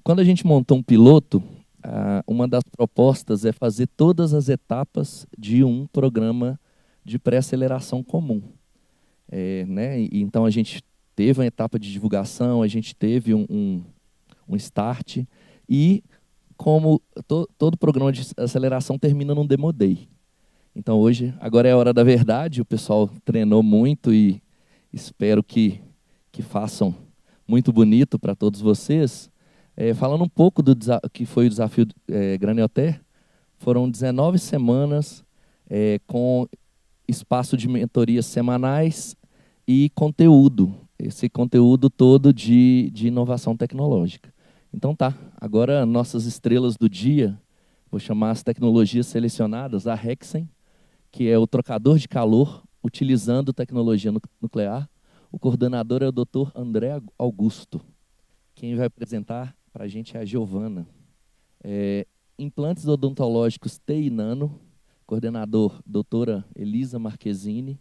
quando a gente montou um piloto, uma das propostas é fazer todas as etapas de um programa de pré-aceleração comum. Né? E, então, a gente teve uma etapa de divulgação, a gente teve um start, e como todo programa de aceleração termina num Demo Day. Então, agora é a hora da verdade, o pessoal treinou muito e espero que façam muito bonito para todos vocês. Falando um pouco do que foi o desafio Granioter, foram 19 semanas com espaço de mentorias semanais e conteúdo, esse conteúdo todo de inovação tecnológica. Então tá, agora nossas estrelas do dia, vou chamar as tecnologias selecionadas, a Hexen, que é o trocador de calor utilizando tecnologia nuclear. O coordenador é o Dr. André Augusto. Quem vai apresentar para a gente é a Giovana. Implantes odontológicos TI Nano, coordenador, doutora Elisa Marquezine.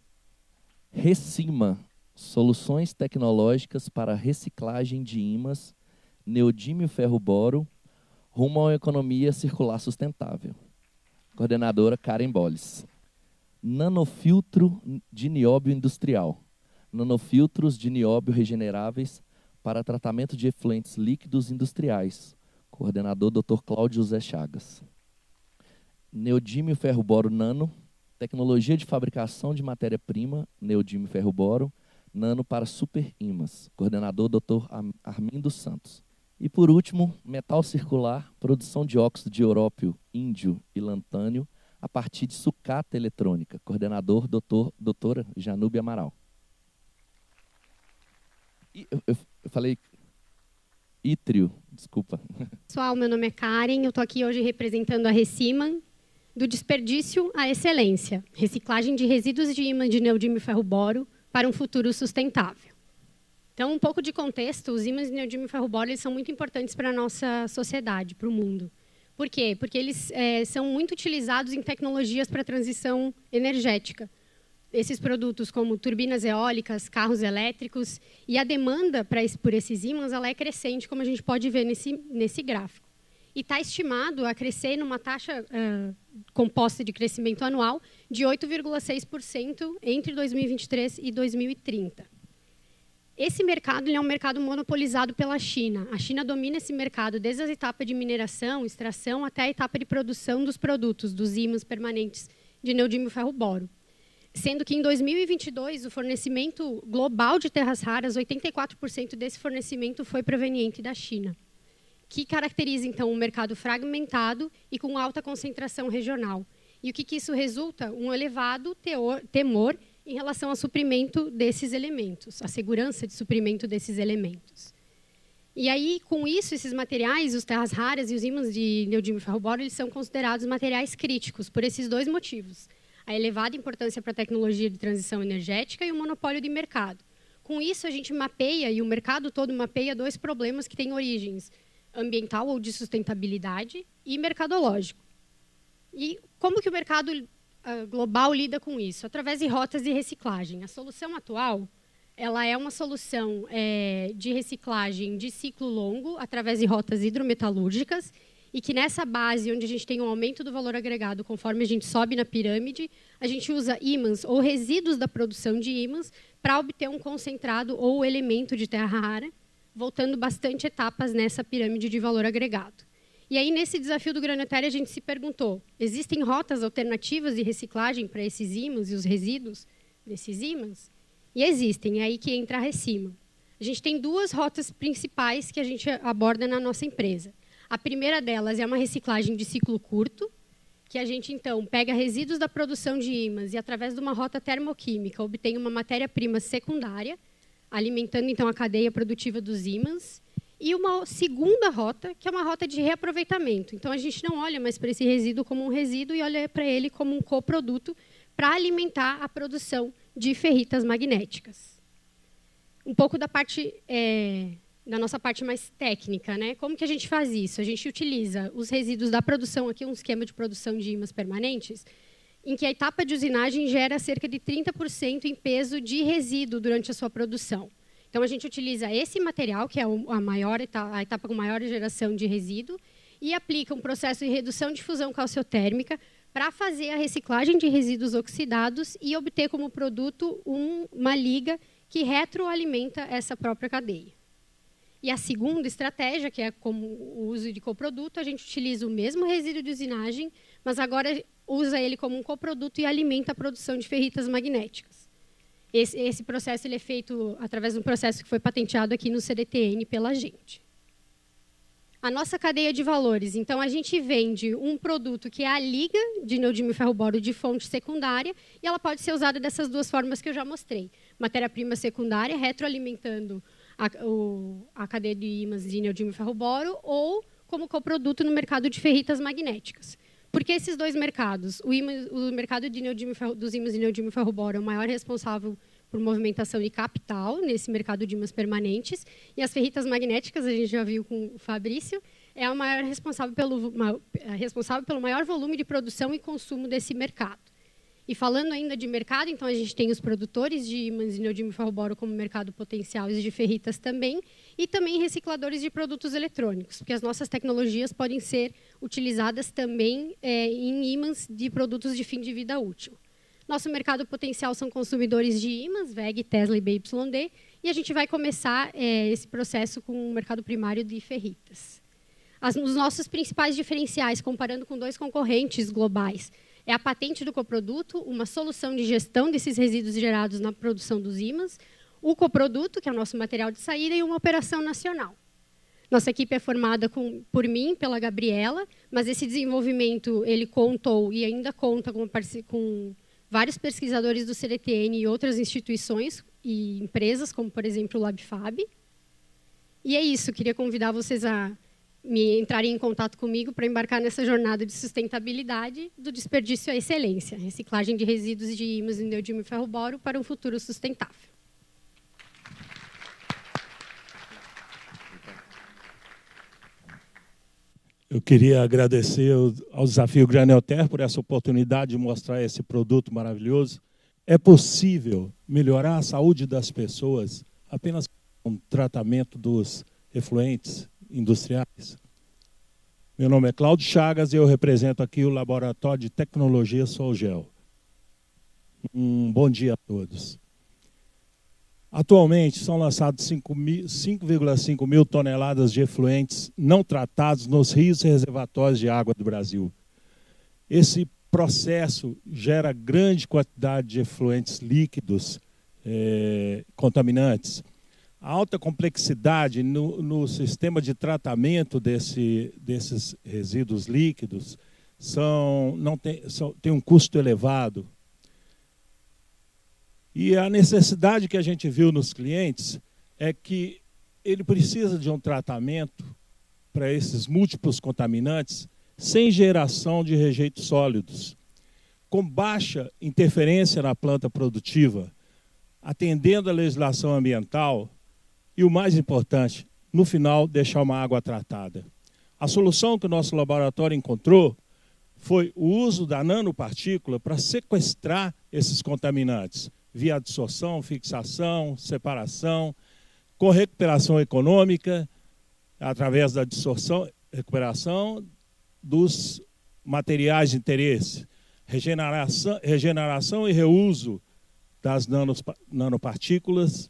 Recima, soluções tecnológicas para reciclagem de ímãs, neodímio ferro-boro, rumo a uma economia circular sustentável. Coordenadora Karen Bolles. Nanofiltro de nióbio industrial. Nanofiltros de nióbio regeneráveis para tratamento de efluentes líquidos industriais. Coordenador Dr. Cláudio José Chagas. Neodímio ferro-boro nano, tecnologia de fabricação de matéria-prima, neodímio ferro-boro, nano para superímãs. Coordenador Dr. Armindo Santos. E, por último, metal circular, produção de óxido de európio, índio e lantânio, a partir de sucata eletrônica. Coordenador doutora Janúbia Amaral. Eu falei ítrio, desculpa. Pessoal, meu nome é Karen, eu estou aqui hoje representando a Recima, do desperdício à excelência, reciclagem de resíduos de ímã de neodímio ferro-boro para um futuro sustentável. Então, um pouco de contexto, os ímãs de neodímio ferro-boro eles são muito importantes para a nossa sociedade, para o mundo. Por quê? Porque eles são muito utilizados em tecnologias para a transição energética. Esses produtos como turbinas eólicas, carros elétricos, e a demanda por esses ímãs ela é crescente, como a gente pode ver nesse gráfico. E está estimado a crescer numa taxa composta de crescimento anual de 8,6% entre 2023 e 2030. Esse mercado é um mercado monopolizado pela China. A China domina esse mercado desde a etapa de mineração, extração, até a etapa de produção dos produtos, dos ímãs permanentes de neodímio ferro-boro. Sendo que, em 2022, o fornecimento global de terras raras, 84% desse fornecimento foi proveniente da China, que caracteriza, então, um mercado fragmentado e com alta concentração regional. E o que isso resulta? Um elevado temor em relação ao suprimento desses elementos, a segurança de suprimento desses elementos. E aí, com isso, esses materiais, os terras raras e os ímãs de neodímio ferro-boro, eles são considerados materiais críticos, por esses dois motivos. A elevada importância para a tecnologia de transição energética e o monopólio de mercado. Com isso, a gente mapeia, e o mercado todo mapeia, dois problemas que têm origens ambiental ou de sustentabilidade e mercadológico. E como que o mercado global lida com isso? Através de rotas de reciclagem. A solução atual ela é uma solução de reciclagem de ciclo longo, através de rotas hidrometalúrgicas, e que nessa base, onde a gente tem um aumento do valor agregado, conforme a gente sobe na pirâmide, a gente usa ímãs ou resíduos da produção de ímãs para obter um concentrado ou elemento de terra rara, voltando bastante etapas nessa pirâmide de valor agregado. E aí, nesse desafio do Granioter, a gente se perguntou, existem rotas alternativas de reciclagem para esses ímãs e os resíduos desses ímãs? E existem, é aí que entra a Recima. A gente tem duas rotas principais que a gente aborda na nossa empresa. A primeira delas é uma reciclagem de ciclo curto, que a gente, então, pega resíduos da produção de ímãs e, através de uma rota termoquímica, obtém uma matéria-prima secundária, alimentando, então, a cadeia produtiva dos ímãs. E uma segunda rota, que é uma rota de reaproveitamento. Então, a gente não olha mais para esse resíduo como um resíduo e olha para ele como um coproduto para alimentar a produção de ferritas magnéticas. Um pouco da parte... da nossa parte mais técnica, né? Como que a gente faz isso? A gente utiliza os resíduos da produção, aqui um esquema de produção de ímãs permanentes, em que a etapa de usinagem gera cerca de 30% em peso de resíduo durante a sua produção. Então, a gente utiliza esse material, que é a etapa com maior geração de resíduo, e aplica um processo de redução de fusão calciotérmica para fazer a reciclagem de resíduos oxidados e obter como produto uma liga que retroalimenta essa própria cadeia. E a segunda estratégia, que é como o uso de coproduto, a gente utiliza o mesmo resíduo de usinagem, mas agora usa ele como um coproduto e alimenta a produção de ferritas magnéticas. Esse processo ele é feito através de um processo que foi patenteado aqui no CDTN pela gente. A nossa cadeia de valores. Então, a gente vende um produto que é a liga de neodimilferroboro de fonte secundária, e ela pode ser usada dessas duas formas que eu já mostrei. Matéria-prima secundária, retroalimentando a cadeia de ímãs de neodimilferroboro, ou como coproduto no mercado de ferritas magnéticas. Porque esses dois mercados, o mercado dos ímãs de neodimilferroboro é o maior responsável por movimentação de capital nesse mercado de ímãs permanentes, e as ferritas magnéticas, a gente já viu com o Fabrício, é a maior responsável pelo maior volume de produção e consumo desse mercado. E falando ainda de mercado, então a gente tem os produtores de ímãs de neodimilferroboro como mercado potencial e de ferritas também, e também recicladores de produtos eletrônicos, porque as nossas tecnologias podem ser utilizadas também em ímãs de produtos de fim de vida útil. Nosso mercado potencial são consumidores de ímãs, WEG, Tesla e BYD, e a gente vai começar esse processo com o mercado primário de ferritas. Os nossos principais diferenciais, comparando com dois concorrentes globais, é a patente do coproduto, uma solução de gestão desses resíduos gerados na produção dos ímãs, o coproduto, que é o nosso material de saída, e uma operação nacional. Nossa equipe é formada por mim, pela Gabriela, mas esse desenvolvimento ele contou e ainda conta com vários pesquisadores do CDTN e outras instituições e empresas, como, por exemplo, o LabFab. E é isso, queria convidar vocês a entrarem em contato comigo para embarcar nessa jornada de sustentabilidade do desperdício à excelência, reciclagem de resíduos de ímãs de neodimilferroboro para um futuro sustentável. Eu queria agradecer ao Desafio Granelter por essa oportunidade de mostrar esse produto maravilhoso. É possível melhorar a saúde das pessoas apenas com o tratamento dos efluentes industriais? Meu nome é Cláudio Chagas e eu represento aqui o Laboratório de Tecnologia Solgel. Bom dia a todos. Atualmente, são lançados 5,5 mil toneladas de efluentes não tratados nos rios e reservatórios de água do Brasil. Esse processo gera grande quantidade de efluentes líquidos contaminantes. A alta complexidade no sistema de tratamento desses resíduos líquidos tem um custo elevado. E a necessidade que a gente viu nos clientes é que ele precisa de um tratamento para esses múltiplos contaminantes sem geração de rejeitos sólidos, com baixa interferência na planta produtiva, atendendo à legislação ambiental e, o mais importante, no final, deixar uma água tratada. A solução que o nosso laboratório encontrou foi o uso da nanopartícula para sequestrar esses contaminantes, via adsorção, fixação, separação, com recuperação econômica, através da adsorção, recuperação dos materiais de interesse, regeneração e reuso das nanopartículas.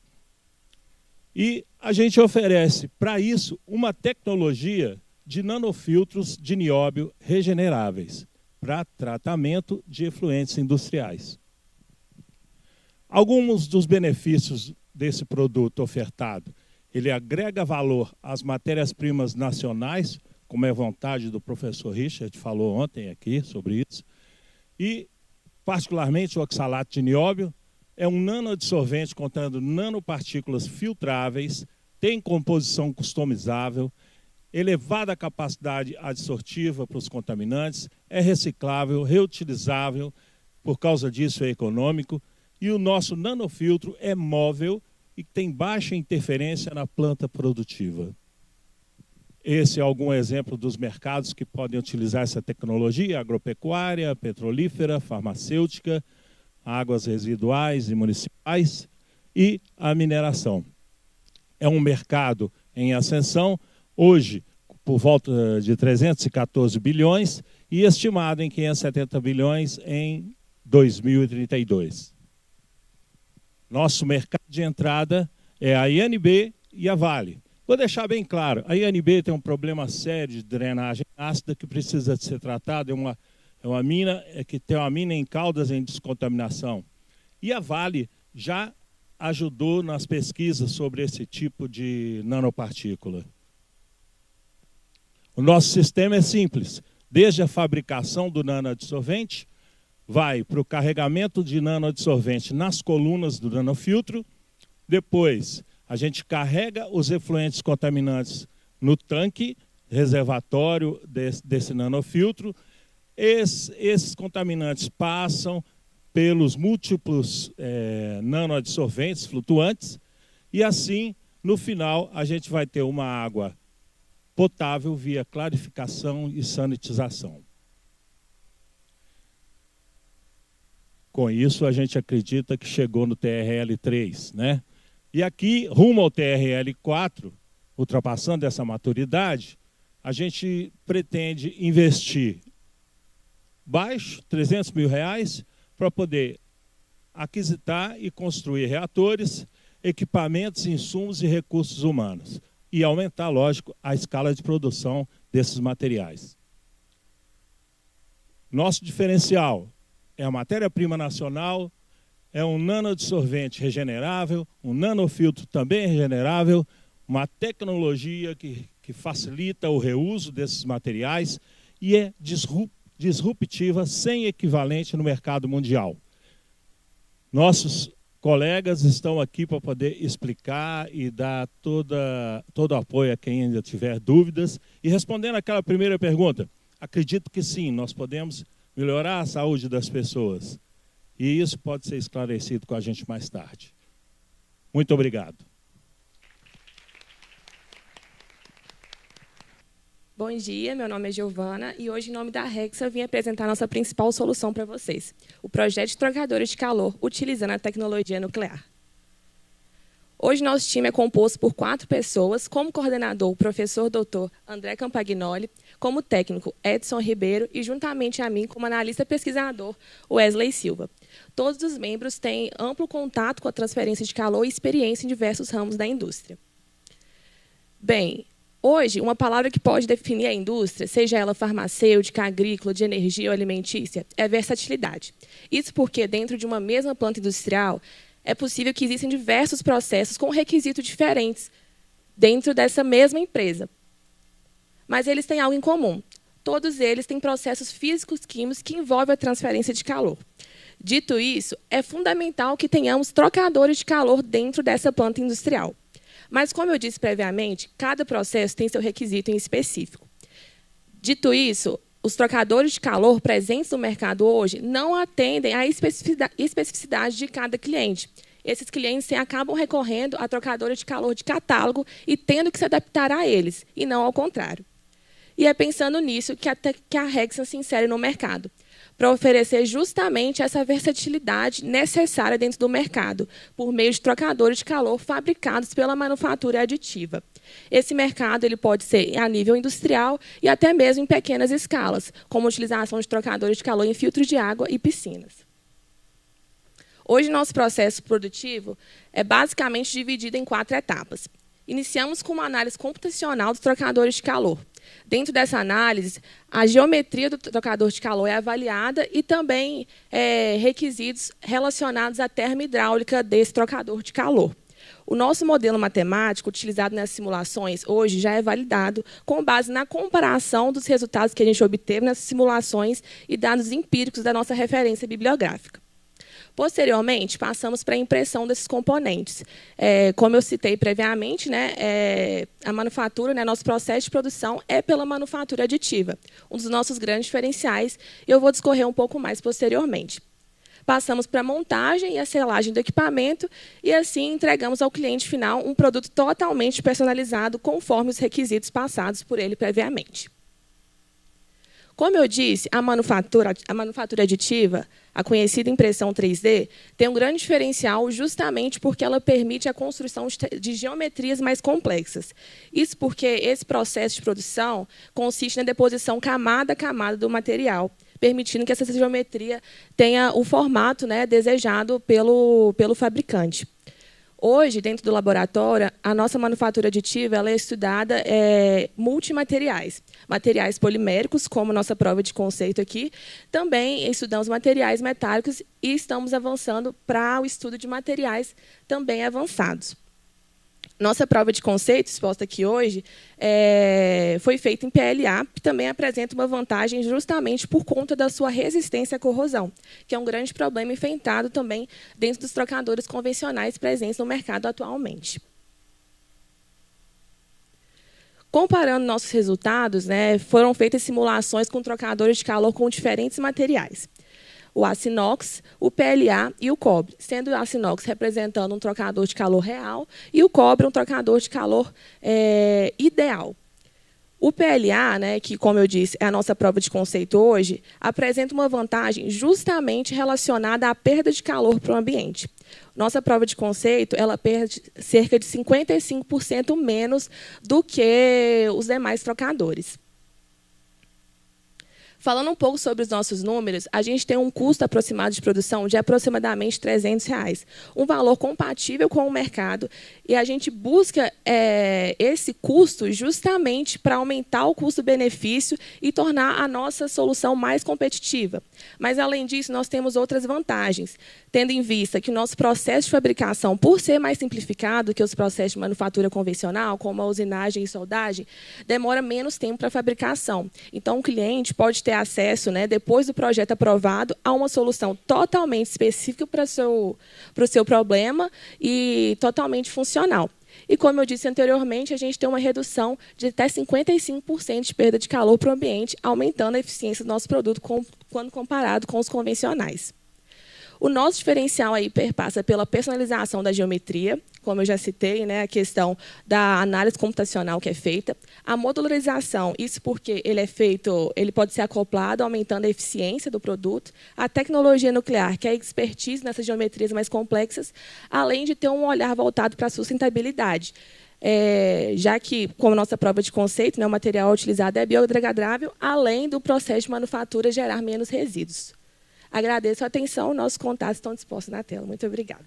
E a gente oferece, para isso, uma tecnologia de nanofiltros de nióbio regeneráveis para tratamento de efluentes industriais. Alguns dos benefícios desse produto ofertado: ele agrega valor às matérias-primas nacionais, como é a vontade do professor Richard, falou ontem aqui sobre isso, e, particularmente, o oxalato de nióbio é um nanoadsorvente contendo nanopartículas filtráveis, tem composição customizável, elevada capacidade adsortiva para os contaminantes, é reciclável, reutilizável, por causa disso é econômico, e o nosso nanofiltro é móvel e tem baixa interferência na planta produtiva. Esse é algum exemplo dos mercados que podem utilizar essa tecnologia: agropecuária, petrolífera, farmacêutica, águas residuais e municipais e a mineração. é um mercado em ascensão, hoje por volta de 314 bilhões e estimado em 570 bilhões em 2032. Nosso mercado de entrada é a INB e a Vale. Vou deixar bem claro, a INB tem um problema sério de drenagem ácida que precisa de ser tratado, é uma mina que tem uma mina em Caldas em descontaminação. E a Vale já ajudou nas pesquisas sobre esse tipo de nanopartícula. O nosso sistema é simples, desde a fabricação do nanoadsorvente, vai para o carregamento de nanoadsorvente nas colunas do nanofiltro, depois a gente carrega os efluentes contaminantes no tanque, reservatório desse nanofiltro, esses contaminantes passam pelos múltiplos nanoadsorventes flutuantes e assim, no final, a gente vai ter uma água potável via clarificação e sanitização. Com isso, a gente acredita que chegou no TRL3, né? E aqui, rumo ao TRL4, ultrapassando essa maturidade, a gente pretende investir baixo, R$300 mil, para poder aquisitar e construir reatores, equipamentos, insumos e recursos humanos. E aumentar, lógico, a escala de produção desses materiais. Nosso diferencial é a matéria-prima nacional, é um nanoadsorvente regenerável, um nanofiltro também regenerável, uma tecnologia que facilita o reuso desses materiais e é disruptiva, sem equivalente no mercado mundial. Nossos colegas estão aqui para poder explicar e dar todo o apoio a quem ainda tiver dúvidas. E respondendo àquela primeira pergunta, acredito que sim, nós podemos melhorar a saúde das pessoas. E isso pode ser esclarecido com a gente mais tarde. Muito obrigado. Bom dia, meu nome é Giovana e hoje, em nome da Hexa, eu vim apresentar a nossa principal solução para vocês, o projeto de trocadores de calor utilizando a tecnologia nuclear. Hoje, nosso time é composto por 4 pessoas, como coordenador, o professor Dr. André Campagnoli, como técnico, Edson Ribeiro, e juntamente a mim, como analista pesquisador, Wesley Silva. Todos os membros têm amplo contato com a transferência de calor e experiência em diversos ramos da indústria. Bem, hoje, uma palavra que pode definir a indústria, seja ela farmacêutica, agrícola, de energia ou alimentícia, é versatilidade. Isso porque, dentro de uma mesma planta industrial, é possível que existam diversos processos com requisitos diferentes dentro dessa mesma empresa. Mas eles têm algo em comum. Todos eles têm processos físicos-químicos que envolvem a transferência de calor. Dito isso, é fundamental que tenhamos trocadores de calor dentro dessa planta industrial. Mas, como eu disse previamente, cada processo tem seu requisito em específico. Dito isso, os trocadores de calor presentes no mercado hoje não atendem à especificidade de cada cliente. Esses clientes acabam recorrendo a trocadores de calor de catálogo e tendo que se adaptar a eles, e não ao contrário. E é pensando nisso que a Hexa se insere no mercado, para oferecer justamente essa versatilidade necessária dentro do mercado, por meio de trocadores de calor fabricados pela manufatura aditiva. Esse mercado ele pode ser a nível industrial e até mesmo em pequenas escalas, como a utilização de trocadores de calor em filtros de água e piscinas. Hoje, nosso processo produtivo é basicamente dividido em 4 etapas. Iniciamos com uma análise computacional dos trocadores de calor. Dentro dessa análise, a geometria do trocador de calor é avaliada e também requisitos relacionados à termohidráulica desse trocador de calor. O nosso modelo matemático, utilizado nas simulações, hoje já é validado com base na comparação dos resultados que a gente obteve nessas simulações e dados empíricos da nossa referência bibliográfica. Posteriormente, passamos para a impressão desses componentes. Como eu citei previamente, a manufatura, nosso processo de produção é pela manufatura aditiva, um dos nossos grandes diferenciais, e eu vou discorrer um pouco mais posteriormente. Passamos para a montagem e a selagem do equipamento e, assim, entregamos ao cliente final um produto totalmente personalizado conforme os requisitos passados por ele previamente. Como eu disse, a manufatura aditiva, a conhecida impressão 3D, tem um grande diferencial justamente porque ela permite a construção de geometrias mais complexas. Isso porque esse processo de produção consiste na deposição camada a camada do material, permitindo que essa geometria tenha o formato, né, desejado pelo fabricante. Hoje, dentro do laboratório, a nossa manufatura aditiva ela é estudada multimateriais. Materiais poliméricos, como nossa prova de conceito aqui. Também estudamos materiais metálicos e estamos avançando para o estudo de materiais também avançados. Nossa prova de conceito, exposta aqui hoje, foi feita em PLA, que também apresenta uma vantagem justamente por conta da sua resistência à corrosão, que é um grande problema enfrentado também dentro dos trocadores convencionais presentes no mercado atualmente. Comparando nossos resultados, né, foram feitas simulações com trocadores de calor com diferentes materiais. O aço inox, o PLA e o cobre, sendo o aço inox representando um trocador de calor real e o cobre um trocador de calor ideal. O PLA, né, que, como eu disse, é a nossa prova de conceito hoje, apresenta uma vantagem justamente relacionada à perda de calor para o ambiente. Nossa prova de conceito ela perde cerca de 55% menos do que os demais trocadores. Falando um pouco sobre os nossos números, a gente tem um custo aproximado de produção de aproximadamente R$ 300, um valor compatível com o mercado, e a gente busca esse custo justamente para aumentar o custo-benefício e tornar a nossa solução mais competitiva. Mas, além disso, nós temos outras vantagens, tendo em vista que o nosso processo de fabricação, por ser mais simplificado que os processos de manufatura convencional, como a usinagem e soldagem, demora menos tempo para a fabricação. Então, o cliente pode ter acesso, né, depois do projeto aprovado, a uma solução totalmente específica para o seu problema e totalmente funcional. E, como eu disse anteriormente, a gente tem uma redução de até 55% de perda de calor para o ambiente, aumentando a eficiência do nosso produto quando comparado com os convencionais. O nosso diferencial aí perpassa pela personalização da geometria, como eu já citei, né, a questão da análise computacional que é feita, a modularização, isso porque ele pode ser acoplado, aumentando a eficiência do produto, a tecnologia nuclear, que é a expertise nessas geometrias mais complexas, além de ter um olhar voltado para a sustentabilidade. Já que, como nossa prova de conceito, né, o material utilizado é biodegradável, além do processo de manufatura gerar menos resíduos. Agradeço a atenção, nossos contatos estão dispostos na tela. Muito obrigada.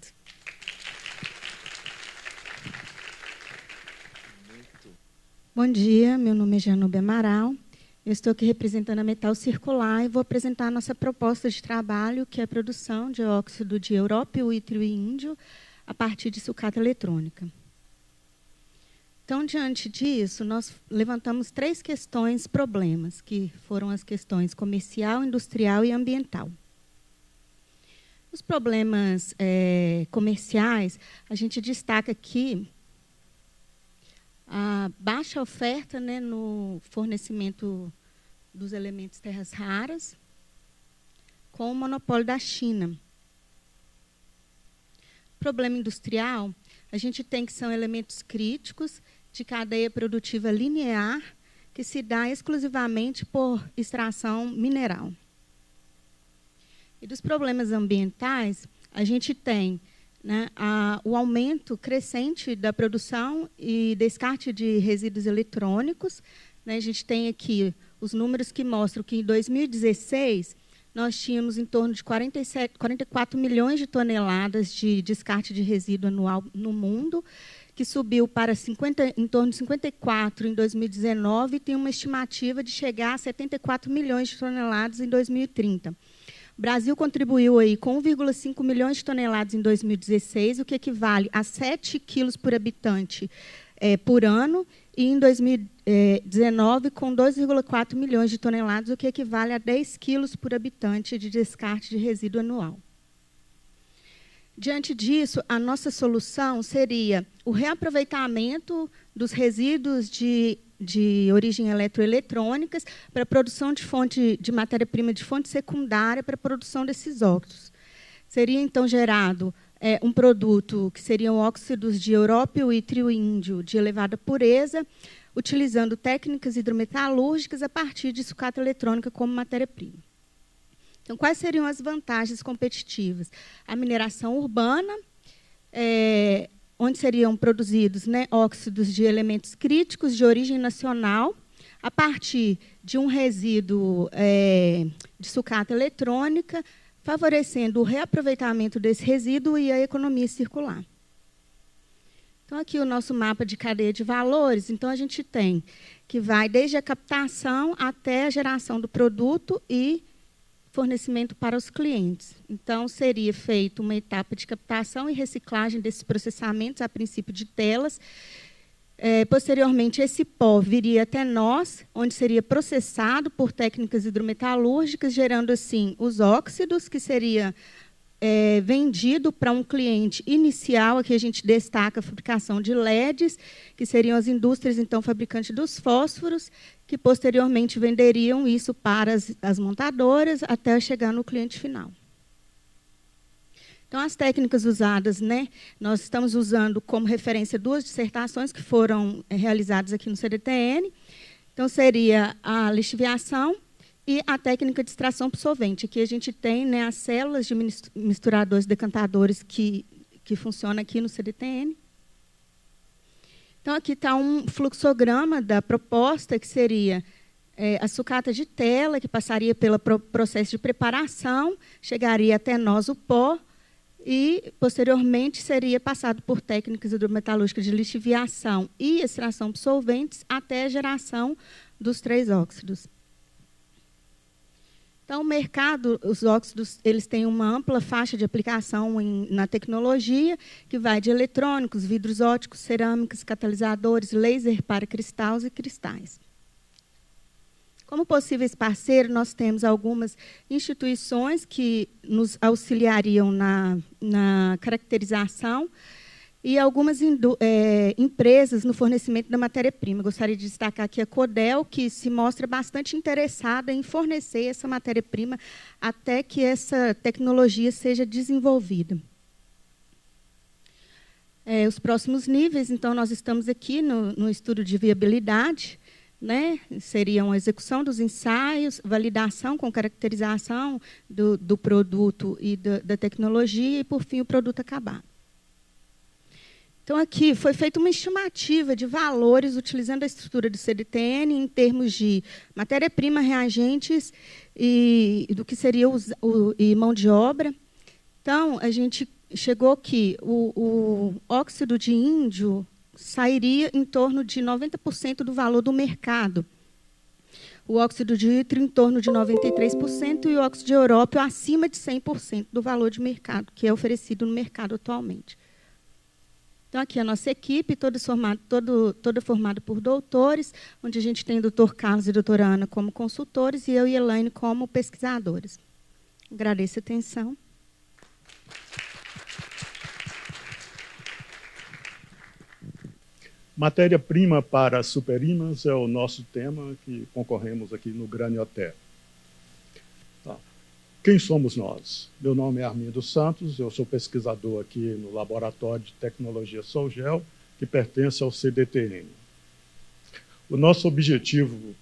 Bom dia, meu nome é Janube Amaral. Eu estou aqui representando a Metal Circular e vou apresentar a nossa proposta de trabalho, que é a produção de óxido de európio, ítrio e índio a partir de sucata eletrônica. Então, diante disso, nós levantamos 3 problemas, que foram as questões comercial, industrial e ambiental. Os problemas comerciais, a gente destaca aqui a baixa oferta, né, no fornecimento dos elementos terras raras, com o monopólio da China. Problema industrial, a gente tem que são elementos críticos de cadeia produtiva linear, que se dá exclusivamente por extração mineral. E dos problemas ambientais, a gente tem, né, o aumento crescente da produção e descarte de resíduos eletrônicos. Né, a gente tem aqui os números que mostram que, em 2016, nós tínhamos em torno de 44 milhões de toneladas de descarte de resíduo anual no mundo, que subiu para em torno de 54 em 2019 e tem uma estimativa de chegar a 74 milhões de toneladas em 2030. O Brasil contribuiu aí com 1,5 milhões de toneladas em 2016, o que equivale a 7 quilos por habitante por ano, e em 2019 com 2,4 milhões de toneladas, o que equivale a 10 quilos por habitante de descarte de resíduo anual. Diante disso, a nossa solução seria o reaproveitamento dos resíduos de origem eletroeletrônicas para a produção de matéria-prima de fonte secundária para a produção desses óxidos. Seria, então, gerado um produto que seriam óxidos de európio e trio-índio de elevada pureza, utilizando técnicas hidrometalúrgicas a partir de sucata eletrônica como matéria-prima. Então, quais seriam as vantagens competitivas? A mineração urbana, onde seriam produzidos, né, óxidos de elementos críticos de origem nacional, a partir de um resíduo de sucata eletrônica, favorecendo o reaproveitamento desse resíduo e a economia circular. Então, aqui o nosso mapa de cadeia de valores. Então, a gente tem que vai desde a captação até a geração do produto e fornecimento para os clientes. Então, seria feita uma etapa de captação e reciclagem desses processamentos, a princípio de telas. Posteriormente, esse pó viria até nós, onde seria processado por técnicas hidrometalúrgicas, gerando, assim, os óxidos, que seria vendido para um cliente inicial. Aqui a gente destaca a fabricação de LEDs, que seriam as indústrias, então, fabricantes dos fósforos, que posteriormente venderiam isso para as montadoras até chegar no cliente final. Então, as técnicas usadas, né, nós estamos usando como referência 2 dissertações que foram realizadas aqui no CDTN. Então, seria a lixiviação e a técnica de extração por solvente. Aqui a gente tem, né, as células de misturadores decantadores que funcionam aqui no CDTN. Então, aqui está um fluxograma da proposta, que seria a sucata de tela, que passaria pelo processo de preparação, chegaria até nós o pó, e, posteriormente, seria passado por técnicas hidrometalúrgicas de lixiviação e extração por solventes até a geração dos 3 óxidos. Então, o mercado, os óxidos, eles têm uma ampla faixa de aplicação na tecnologia, que vai de eletrônicos, vidros óticos, cerâmicas, catalisadores, laser para cristais e cristais. Como possíveis parceiros, nós temos algumas instituições que nos auxiliariam na caracterização e algumas empresas no fornecimento da matéria-prima. Gostaria de destacar aqui a Codel, que se mostra bastante interessada em fornecer essa matéria-prima até que essa tecnologia seja desenvolvida. Os próximos níveis, então, nós estamos aqui no estudo de viabilidade, né? Seriam a execução dos ensaios, validação com caracterização do produto e da tecnologia e, por fim, o produto acabado. Então, aqui foi feita uma estimativa de valores utilizando a estrutura do CDTN em termos de matéria-prima, reagentes e do que seria e mão de obra. Então, a gente chegou que o óxido de índio sairia em torno de 90% do valor do mercado. O óxido de ítrio em torno de 93% e o óxido de európio acima de 100% do valor de mercado, que é oferecido no mercado atualmente. Então, aqui a nossa equipe, toda formada por doutores, onde a gente tem o doutor Carlos e a doutora Ana como consultores e eu e a Elaine como pesquisadores. Agradeço a atenção. Matéria-prima para superímãs é o nosso tema que concorremos aqui no Granioté. Tá. Quem somos nós? Meu nome é Armindo Santos, eu sou pesquisador aqui no Laboratório de Tecnologia Solgel, que pertence ao CDTN. O nosso objetivo,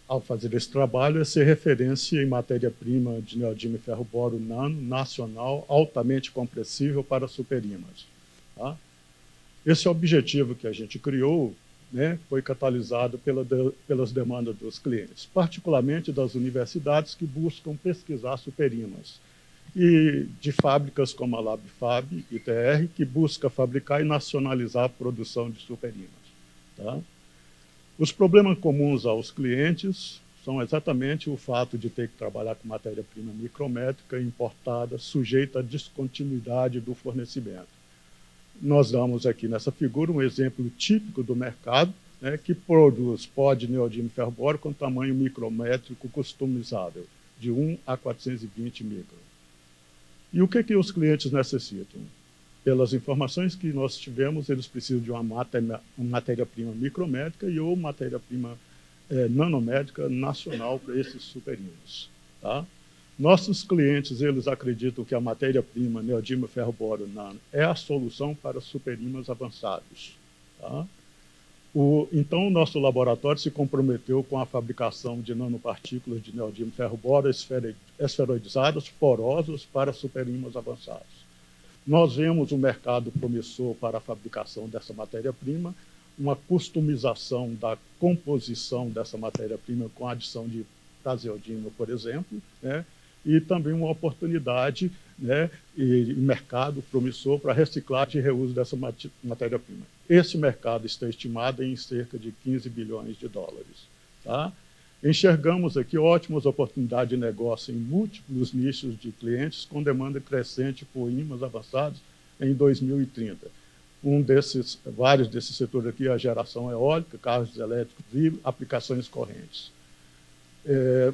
ao fazer esse trabalho, é ser referência em matéria-prima de neodímio e ferro-boro nano nacional altamente compressível para superímãs. Tá? Esse objetivo que a gente criou, né, foi catalisado pelas demandas dos clientes, particularmente das universidades que buscam pesquisar superímãs, e de fábricas como a LabFab e TR, que busca fabricar e nacionalizar a produção de superímãs. Tá? Os problemas comuns aos clientes são exatamente o fato de ter que trabalhar com matéria-prima micrométrica importada, sujeita à descontinuidade do fornecimento. Nós damos aqui nessa figura um exemplo típico do mercado, né, que produz pó de neodímio e ferro-boro com tamanho micrométrico customizável, de 1 a 420 micron. E o que os clientes necessitam? Pelas informações que nós tivemos, eles precisam de uma matéria-prima micrométrica e ou matéria-prima nanométrica nacional para esses superímãs. Tá? Nossos clientes, eles acreditam que a matéria-prima neodímero ferro boro nano é a solução para superímãs avançados. Tá? Então, o nosso laboratório se comprometeu com a fabricação de nanopartículas de neodímero ferro boro esferoidizadas, porosas para superímãs avançados. Nós vemos um mercado promissor para a fabricação dessa matéria-prima, uma customização da composição dessa matéria-prima com a adição de praseodímero, por exemplo, né? E também uma oportunidade, né, e mercado promissor para reciclagem e reuso dessa matéria-prima. Esse mercado está estimado em cerca de 15 bilhões de dólares. Tá? Enxergamos aqui ótimas oportunidades de negócio em múltiplos nichos de clientes com demanda crescente por ímãs avançados em 2030. Vários desses setores aqui, a geração eólica, carros elétricos e aplicações correntes.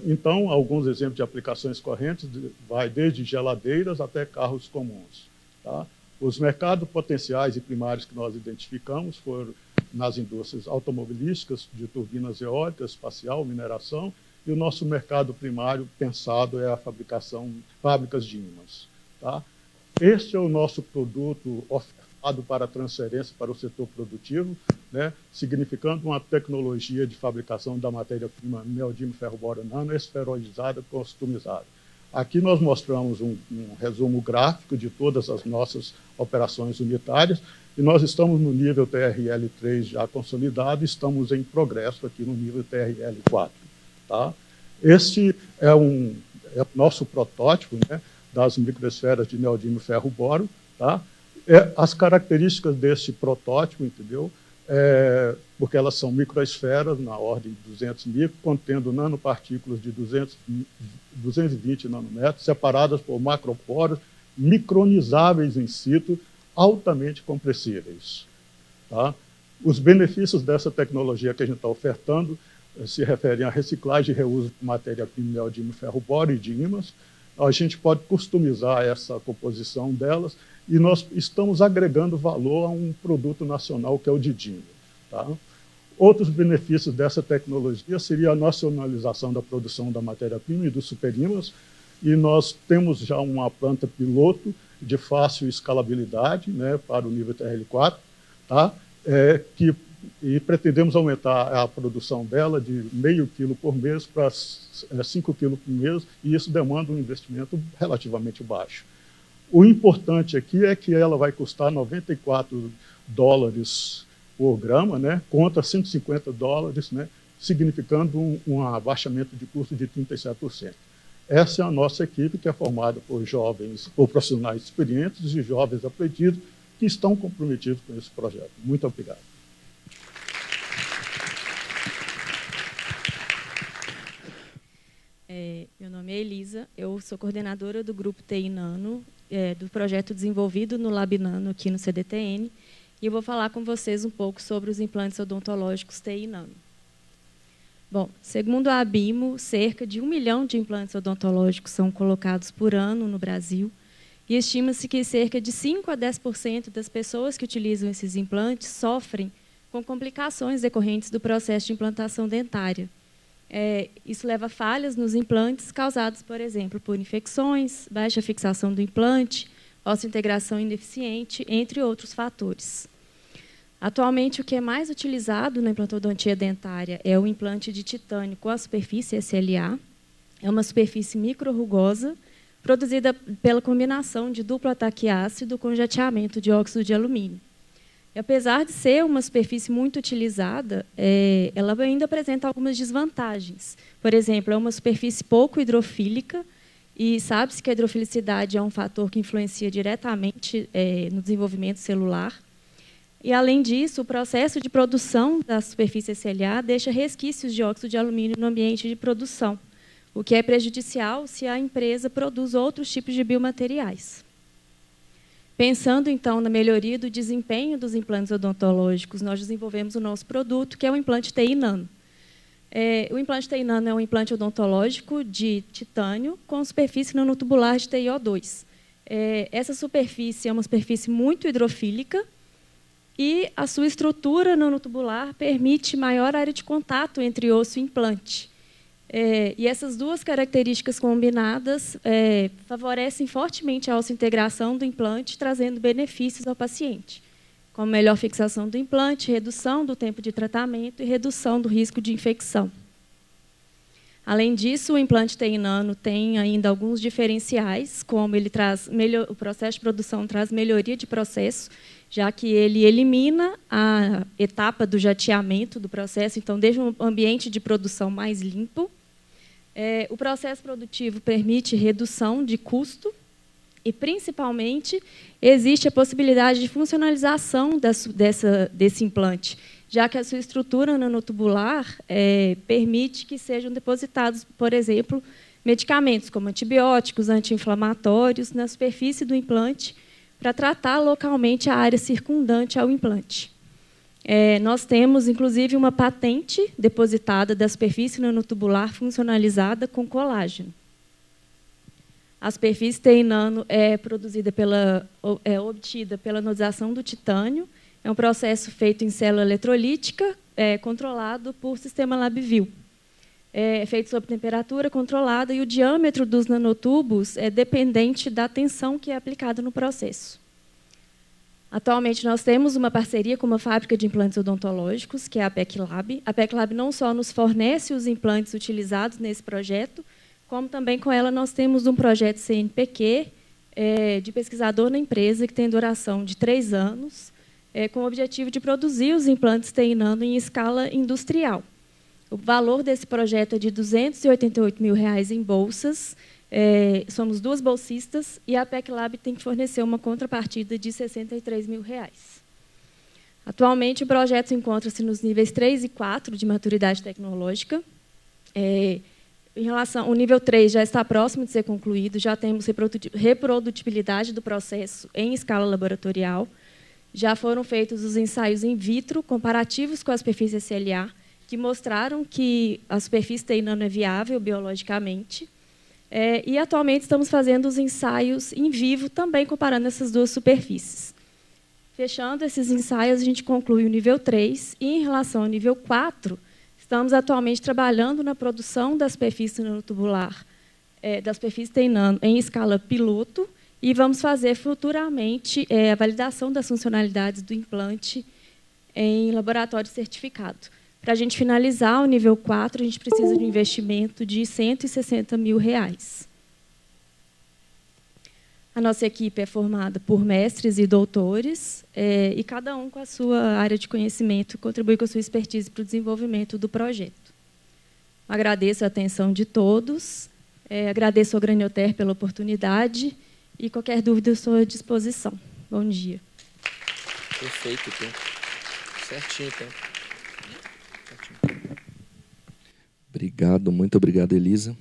Então, alguns exemplos de aplicações correntes vai desde geladeiras até carros comuns. Tá? Os mercados potenciais e primários que nós identificamos foram nas indústrias automobilísticas, de turbinas eólicas, espacial, mineração, e o nosso mercado primário pensado é a fábricas de ímãs. Tá? Este é o nosso produto ofertado para transferência para o setor produtivo, né, significando uma tecnologia de fabricação da matéria-prima neodímero ferro boro nano esferoidizada, customizada. Aqui nós mostramos um resumo gráfico de todas as nossas operações unitárias, e nós estamos no nível TRL3 já consolidado, estamos em progresso aqui no nível TRL4. Tá? Este é o nosso protótipo, né, das microesferas de neodímero ferro boro. Tá? As características desse protótipo, entendeu? Porque elas são microesferas na ordem de 200 micros, contendo nanopartículas de 220 nanômetros, separadas por macroporos micronizáveis in situ, altamente compressíveis. Tá? Os benefícios dessa tecnologia que a gente está ofertando se referem a reciclagem e reuso de matéria-prima neodímero ferro boro e de ímãs. A gente pode customizar essa composição delas e nós estamos agregando valor a um produto nacional que é o didímero. Tá? Outros benefícios dessa tecnologia seria a nacionalização da produção da matéria-prima e dos superímãs, e nós temos já uma planta piloto de fácil escalabilidade, né, para o nível TRL4, tá? E pretendemos aumentar a produção dela de meio quilo por mês para 5 quilos por mês, e isso demanda um investimento relativamente baixo. O importante aqui é que ela vai custar $94 por grama, né, contra $150, né, significando um abaixamento de custo de 37%. Essa é a nossa equipe, que é formada por jovens ou profissionais experientes e jovens aprendidos que estão comprometidos com esse projeto. Muito obrigado. Meu nome é Elisa, eu sou coordenadora do grupo TI Nano, do projeto desenvolvido no Lab Nano aqui no CDTN, e eu vou falar com vocês um pouco sobre os implantes odontológicos TI Nano. Bom, segundo a ABIMO, cerca de 1 milhão de implantes odontológicos são colocados por ano no Brasil, e estima-se que cerca de 5 a 10% das pessoas que utilizam esses implantes sofrem com complicações decorrentes do processo de implantação dentária. Isso leva a falhas nos implantes causados, por exemplo, por infecções, baixa fixação do implante, osseointegração ineficiente, entre outros fatores. Atualmente, o que é mais utilizado na implantodontia dentária é o implante de titânio com a superfície SLA. É uma superfície micro-rugosa, produzida pela combinação de duplo ataque ácido com jateamento de óxido de alumínio. E, apesar de ser uma superfície muito utilizada, ela ainda apresenta algumas desvantagens. Por exemplo, é uma superfície pouco hidrofílica, e sabe-se que a hidrofilicidade é um fator que influencia diretamente no desenvolvimento celular. E, além disso, o processo de produção da superfície SLA deixa resquícios de óxido de alumínio no ambiente de produção, o que é prejudicial se a empresa produz outros tipos de biomateriais. Pensando, então, na melhoria do desempenho dos implantes odontológicos, nós desenvolvemos o nosso produto, que é o implante TI Nano. O implante TI Nano é um implante odontológico de titânio com superfície nanotubular de TiO2. Essa superfície é uma superfície muito hidrofílica e a sua estrutura nanotubular permite maior área de contato entre osso e implante. E essas duas características combinadas favorecem fortemente a osseointegração do implante, trazendo benefícios ao paciente, como melhor fixação do implante, redução do tempo de tratamento e redução do risco de infecção. Além disso, o implante TI Nano tem ainda alguns diferenciais, como ele traz o processo de produção traz melhoria de processo, já que ele elimina a etapa do jateamento do processo, então deixa um ambiente de produção mais limpo. O processo produtivo permite redução de custo e, principalmente, existe a possibilidade de funcionalização desse implante, já que a sua estrutura nanotubular permite que sejam depositados, por exemplo, medicamentos como antibióticos, anti-inflamatórios na superfície do implante para tratar localmente a área circundante ao implante. Nós temos, inclusive, uma patente depositada da superfície nanotubular funcionalizada com colágeno. A superfície TI Nano é obtida pela anodização do titânio. É um processo feito em célula eletrolítica, controlado por sistema LabVIEW. É feito sob temperatura controlada e o diâmetro dos nanotubos é dependente da tensão que é aplicada no processo. Atualmente, nós temos uma parceria com uma fábrica de implantes odontológicos, que é a PEC Lab. A PEC Lab não só nos fornece os implantes utilizados nesse projeto, como também com ela nós temos um projeto CNPq de pesquisador na empresa, que tem duração de 3 anos, com o objetivo de produzir os implantes TI Nano em escala industrial. O valor desse projeto é de R$ 288 mil em bolsas. Somos 2 bolsistas e a PEC Lab tem que fornecer uma contrapartida de R$ 63 mil. Atualmente, o projeto encontra-se nos níveis 3 e 4 de maturidade tecnológica. O nível 3 já está próximo de ser concluído, já temos reprodutibilidade do processo em escala laboratorial, já foram feitos os ensaios in vitro comparativos com a superfície SLA, que mostraram que a superfície TI Nano é viável biologicamente. E, atualmente, estamos fazendo os ensaios em vivo, também comparando essas 2 superfícies. Fechando esses ensaios, a gente conclui o nível 3, e, em relação ao nível 4, estamos atualmente trabalhando na produção da superfície nanotubular, da superfície TI Nano em escala piloto, e vamos fazer futuramente a validação das funcionalidades do implante em laboratório certificado. Para a gente finalizar o nível 4, a gente precisa de um investimento de R$ 160 mil. A nossa equipe é formada por mestres e doutores, e cada um com a sua área de conhecimento contribui com a sua expertise para o desenvolvimento do projeto. Agradeço a atenção de todos, agradeço ao Granioter pela oportunidade e qualquer dúvida eu estou à disposição. Bom dia. Perfeito, tempo. Certinho, tempo. Obrigado, muito obrigado, Elisa.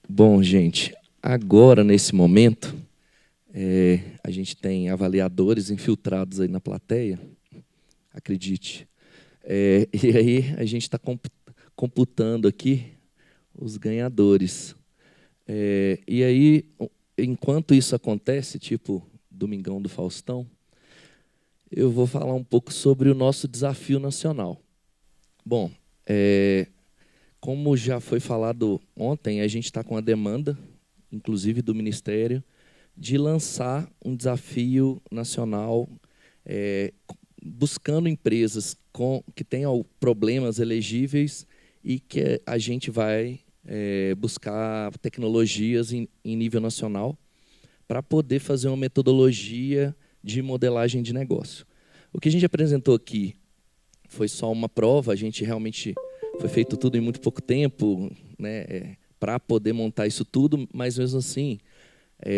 Bom, gente, agora, nesse momento, a gente tem avaliadores infiltrados aí na plateia, acredite. E aí a gente está computando aqui os ganhadores. E aí, enquanto isso acontece, tipo Domingão do Faustão, eu vou falar um pouco sobre o nosso desafio nacional. Bom, como já foi falado ontem, a gente está com a demanda, inclusive do Ministério, de lançar um desafio nacional buscando empresas que tenham problemas elegíveis e que a gente vai buscar tecnologias em nível nacional para poder fazer uma metodologia de modelagem de negócio. O que a gente apresentou aqui foi só uma prova, a gente realmente foi feito tudo em muito pouco tempo, né, para poder montar isso tudo, mas mesmo assim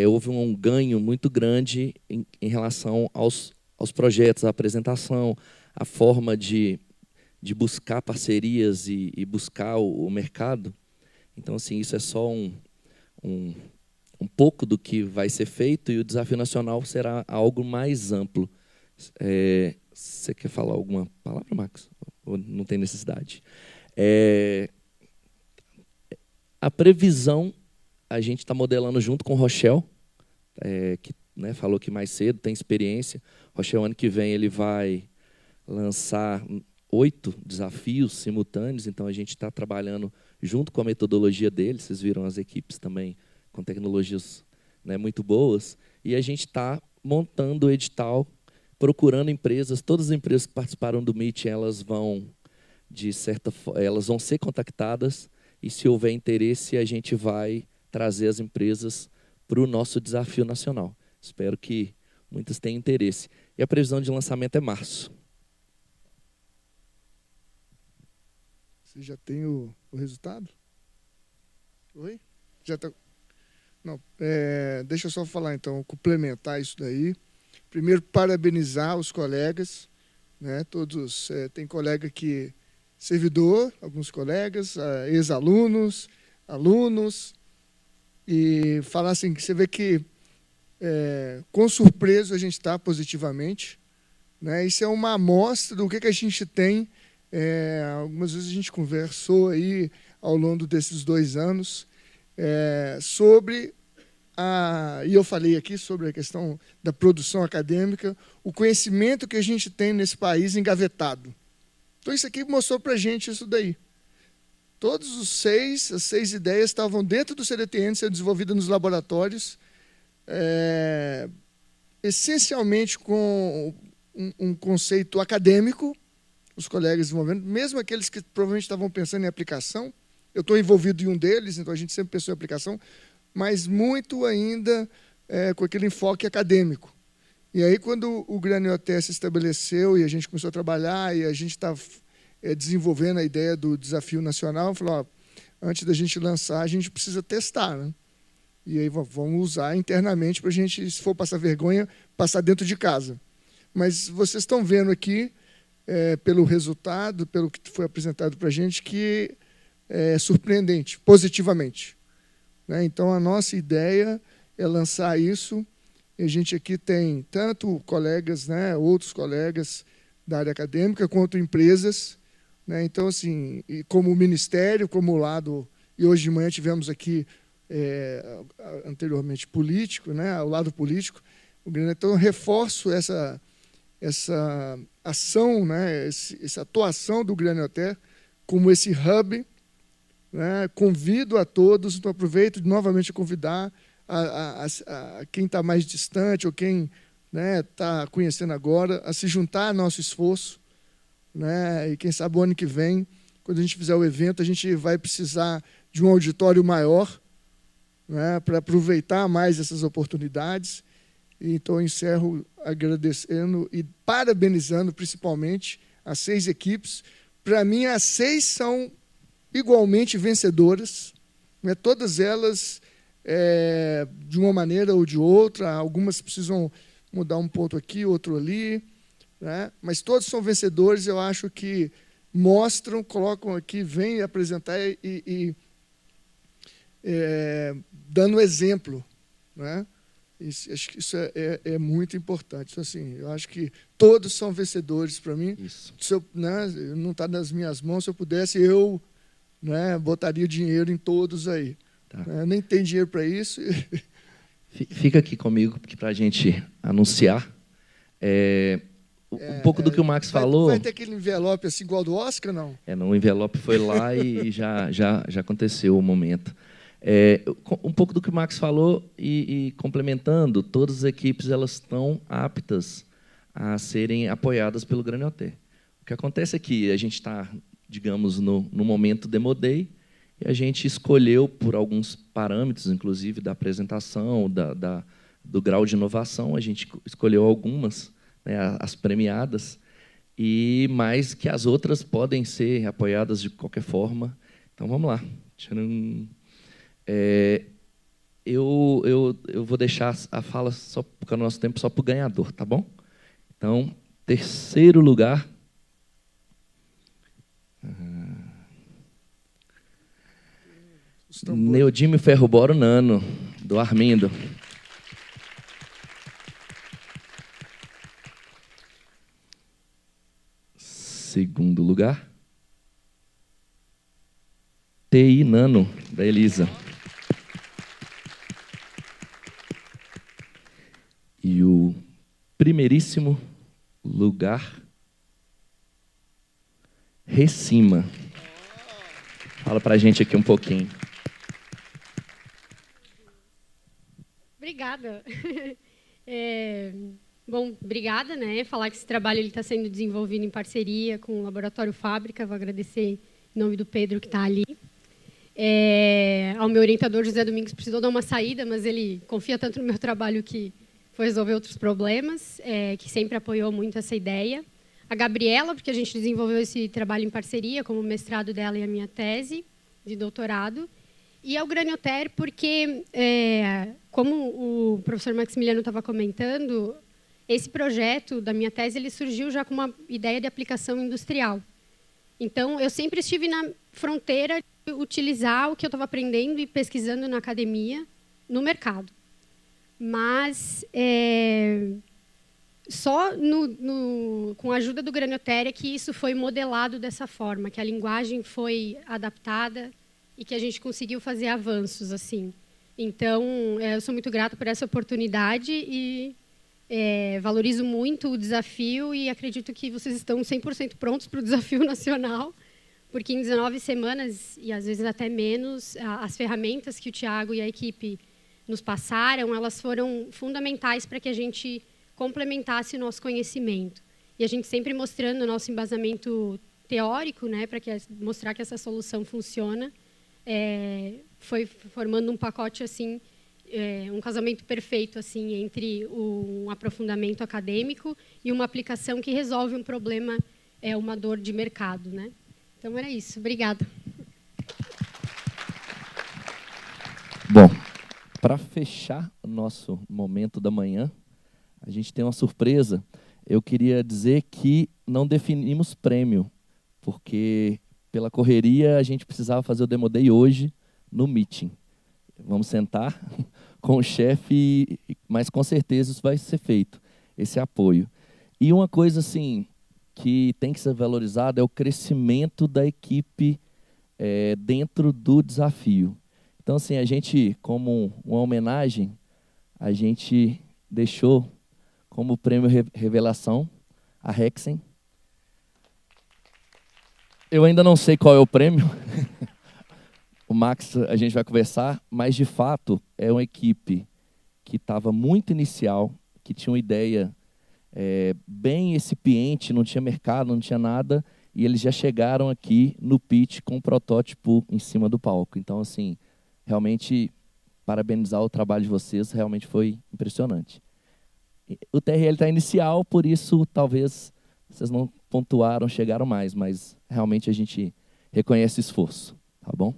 houve um ganho muito grande em relação aos projetos, à apresentação, a forma de buscar parcerias e buscar o mercado. Então, assim, isso é só um pouco do que vai ser feito, e o desafio nacional será algo mais amplo. Você quer falar alguma palavra, Max? Ou não tem necessidade? A previsão, a gente está modelando junto com o Rochelle, que falou que mais cedo tem experiência. Rochelle, ano que vem, ele vai lançar 8 desafios simultâneos, então a gente está trabalhando junto com a metodologia deles. Vocês viram as equipes também com tecnologias, né, muito boas, e a gente está montando o edital, procurando empresas. Todas as empresas que participaram do Meet, elas vão ser contactadas, e se houver interesse, a gente vai trazer as empresas para o nosso desafio nacional. Espero que muitas tenham interesse. E a previsão de lançamento é março. Você já tem o resultado? Oi? Já tá... Não, deixa eu só falar, então, complementar isso daí. Primeiro, parabenizar os colegas, né? Todos, tem colega que servidor, alguns colegas, ex-alunos, alunos, e falar assim, que você vê que com surpresa a gente está positivamente, né? Isso é uma amostra do que a gente tem. Algumas vezes a gente conversou aí ao longo desses 2 anos sobre e eu falei aqui sobre a questão da produção acadêmica, o conhecimento que a gente tem nesse país engavetado. Então, isso aqui mostrou para a gente isso daí. Todos as 6 ideias estavam dentro do CDTN, sendo desenvolvidas nos laboratórios, essencialmente com um conceito acadêmico, os colegas desenvolvendo, mesmo aqueles que provavelmente estavam pensando em aplicação. Eu estou envolvido em um deles, então a gente sempre pensou em aplicação, mas muito ainda com aquele enfoque acadêmico. E aí, quando o GrânioTech se estabeleceu e a gente começou a trabalhar e a gente está desenvolvendo a ideia do desafio nacional, falou, antes da gente lançar, a gente precisa testar, né? E aí vamos usar internamente para a gente, se for passar vergonha, passar dentro de casa. Mas vocês estão vendo aqui, pelo resultado, pelo que foi apresentado para a gente, que é surpreendente, positivamente, né? Então, a nossa ideia é lançar isso. E a gente aqui tem tanto colegas, né, outros colegas da área acadêmica, quanto empresas, né? Então, assim, e como ministério, como lado, e hoje de manhã tivemos aqui, anteriormente, político, né, o lado político. Então, eu reforço essa ação, né, essa atuação do GrânioTech como esse hub, né? Convido a todos, então aproveito novamente a convidar a quem está mais distante ou quem está conhecendo agora, a se juntar ao nosso esforço, né? E quem sabe o ano que vem, quando a gente fizer o evento, a gente vai precisar de um auditório maior, né? Para aproveitar mais essas oportunidades. E, então, eu encerro agradecendo e parabenizando, principalmente, as 6 equipes. Para mim, as 6 são igualmente vencedoras, né? Todas elas, de uma maneira ou de outra, algumas precisam mudar um ponto aqui, outro ali, né? Mas todos são vencedores. Eu acho que mostram, colocam aqui, vêm apresentar e dando exemplo, né? Acho que isso é muito importante. Então, assim, eu acho que todos são vencedores para mim. Isso. Se eu, né, não está nas minhas mãos, se eu pudesse, eu, né, botaria dinheiro em todos aí. Tá. Nem tem dinheiro para isso. Fica aqui comigo para a gente anunciar. Um pouco do que o Max falou. Vai ter aquele envelope assim, igual do Oscar, não? Não, o envelope foi lá e já aconteceu o momento. Um pouco do que o Max falou e complementando, todas as equipes elas estão aptas a serem apoiadas pelo GrânioTech. O que acontece é que a gente está, digamos, no momento Demo Day, e a gente escolheu, por alguns parâmetros, inclusive da apresentação, do grau de inovação, a gente escolheu algumas, né, as premiadas, e mais que as outras podem ser apoiadas de qualquer forma. Então, vamos lá. Tcharam. Eu vou deixar a fala, só por causa do nosso tempo, só para o ganhador, tá bom? Então, terceiro lugar. Neodímio Ferroboro Nano, do Armindo. Segundo lugar. TI Nano, da Elisa. E o primeiríssimo lugar Recima. Fala para a gente aqui um pouquinho. Obrigada. Bom, obrigada, né? Falar que esse trabalho está sendo desenvolvido em parceria com o Laboratório Fábrica. Vou agradecer em nome do Pedro, que está ali. Ao meu orientador, José Domingos, precisou dar uma saída, mas ele confia tanto no meu trabalho que foi resolver outros problemas, que sempre apoiou muito essa ideia. A Gabriela, porque a gente desenvolveu esse trabalho em parceria, como o mestrado dela e a minha tese de doutorado. E ao Granioter, porque, como o professor Maximiliano estava comentando, esse projeto da minha tese ele surgiu já com uma ideia de aplicação industrial. Então, eu sempre estive na fronteira de utilizar o que eu estava aprendendo e pesquisando na academia no mercado. Mas só com a ajuda do Granioter é que isso foi modelado dessa forma, que a linguagem foi adaptada e que a gente conseguiu fazer avanços assim. Então, eu sou muito grata por essa oportunidade e valorizo muito o desafio e acredito que vocês estão 100% prontos para o desafio nacional, porque em 19 semanas, e às vezes até menos, as ferramentas que o Tiago e a equipe nos passaram, elas foram fundamentais para que a gente complementasse o nosso conhecimento. E a gente sempre mostrando o nosso embasamento teórico, né, para mostrar que essa solução funciona, foi formando um pacote assim, um casamento perfeito assim entre um aprofundamento acadêmico e uma aplicação que resolve um problema, uma dor de mercado, né? Então era isso. Obrigada. Bom, para fechar o nosso momento da manhã, a gente tem uma surpresa. Eu queria dizer que não definimos prêmio, porque pela correria a gente precisava fazer o Demo Day hoje no meeting. Vamos sentar com o chefe, mas com certeza isso vai ser feito, esse apoio. E uma coisa assim que tem que ser valorizada é o crescimento da equipe dentro do desafio. Então, assim, a gente, como uma homenagem, a gente deixou como prêmio revelação a Hexen. Eu ainda não sei qual é o prêmio. O Max, a gente vai conversar, mas, de fato, é uma equipe que estava muito inicial, que tinha uma ideia bem incipiente, não tinha mercado, não tinha nada, e eles já chegaram aqui no pitch com um protótipo em cima do palco. Então, assim, realmente, parabenizar o trabalho de vocês, realmente foi impressionante. O TRL está inicial, por isso, talvez, vocês não pontuaram, chegaram mais, mas realmente a gente reconhece o esforço, tá bom?